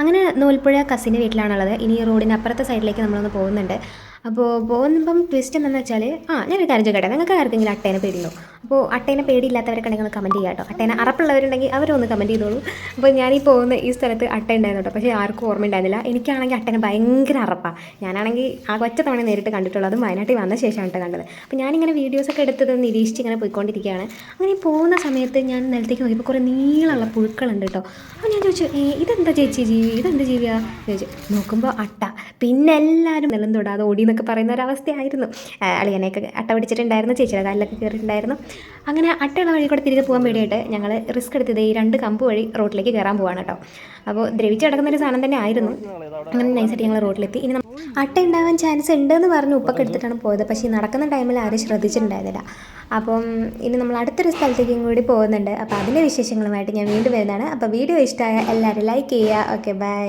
അങ്ങനെ നൂൽപ്പുഴ കസിൻ്റെ വീട്ടിലാണുള്ളത്. ഇനി റോഡിൻ്റെ അപ്പുറത്തെ സൈഡിലേക്ക് നമ്മളൊന്ന് പോകുന്നുണ്ട്. അപ്പോൾ പോകുമ്പം ട്വിസ്റ്റ് എന്താണെന്ന് വെച്ചാൽ ഞാനൊരു കാര്യം ചോദിക്കട്ടെ, നിങ്ങൾക്ക് ആർക്കെങ്കിലും അട്ടേനെ പേടിയുണ്ടോ? അപ്പോൾ അട്ടേനെ പേടിയില്ലാത്തവരൊക്കെ ഉണ്ടെങ്കിൽ ഒന്ന് കമൻറ്റ് ചെയ്യാം കേട്ടോ. അട്ടേനെ അറപ്പുള്ളവരുണ്ടെങ്കിൽ അവരൊന്ന് കമൻറ്റ് ചെയ്തോളൂ. അപ്പോൾ ഞാനീ പോകുന്ന ഈ സ്ഥലത്ത് അട്ട ഉണ്ടായിരുന്നു കേട്ടോ, പക്ഷേ ആർക്കും ഓർമ്മ ഉണ്ടായിരുന്നില്ല. എനിക്കാണെങ്കിൽ അട്ടേനെ ഭയങ്കര അറപ്പാണ്. ഞാനാണെങ്കിൽ ആ ഒറ്റ തവണ നേരിട്ട് കണ്ടിട്ടുള്ളൂ, അതും വയനാട്ടിൽ വന്ന ശേഷമാണ് കേട്ടോ കണ്ടത്. അപ്പോൾ ഞാനിങ്ങനെ വീഡിയോസൊക്കെ എടുത്തത് നിരീക്ഷിച്ച് ഇങ്ങനെ പോയിക്കൊണ്ടിരിക്കുകയാണ്. അങ്ങനെ പോകുന്ന സമയത്ത് ഞാൻ നിലത്തേക്ക് നോക്കിയപ്പോൾ കുറേ നീളമുള്ള പുഴുക്കളുണ്ട് കേട്ടോ. അപ്പോൾ ഞാൻ ചോദിച്ചു, ഇതെന്താ ചേച്ചി ജീവി, ഇതെന്ത് ജീവിയാ ചോദിച്ചു. നോക്കുമ്പോൾ അട്ട. പിന്നെ എല്ലാവരും നിലം തൊടാതെ ഓടി എന്നൊക്കെ പറയുന്ന ഒരവസ്ഥയായിരുന്നു. അളിയനെയൊക്കെ അട്ട പിടിച്ചിട്ടുണ്ടായിരുന്നു, ചേച്ചിയുടെ കാലിലൊക്കെ കയറിയിട്ടുണ്ടായിരുന്നു. അങ്ങനെ അട്ടയുള്ള വഴി കൂടെ തിരികെ പോകാൻ വേണ്ടിയിട്ട് ഞങ്ങൾ റിസ്ക് എടുത്തത് ഈ 2 കമ്പ് വഴി റോട്ടിലേക്ക് കയറാൻ പോവാണ് കേട്ടോ. അപ്പോൾ ദ്രവിച്ച് കിടക്കുന്നൊരു സാധനം തന്നെ ആയിരുന്നു. അങ്ങനെ നൈസായിട്ട് ഞങ്ങൾ റോഡിലെത്തി. ഇനി അട്ട ഉണ്ടാവാൻ ചാൻസ് ഉണ്ടെന്ന് പറഞ്ഞ് ഉപ്പൊക്കെ എടുത്തിട്ടാണ് പോയത്, പക്ഷേ ഈ നടക്കുന്ന ടൈമിൽ ആരും ശ്രദ്ധിച്ചിട്ടുണ്ടായിരുന്നില്ല. അപ്പം ഇനി നമ്മൾ അടുത്തൊരു സ്ഥലത്തേക്കും കൂടി പോകുന്നുണ്ട്. അപ്പോൾ അതിൻ്റെ വിശേഷങ്ങളുമായിട്ട് ഞാൻ വീണ്ടും വരുന്നതാണ്. അപ്പോൾ വീഡിയോ ഇഷ്ടമായ എല്ലാവരും ലൈക്ക് ചെയ്യുക. Okay, by.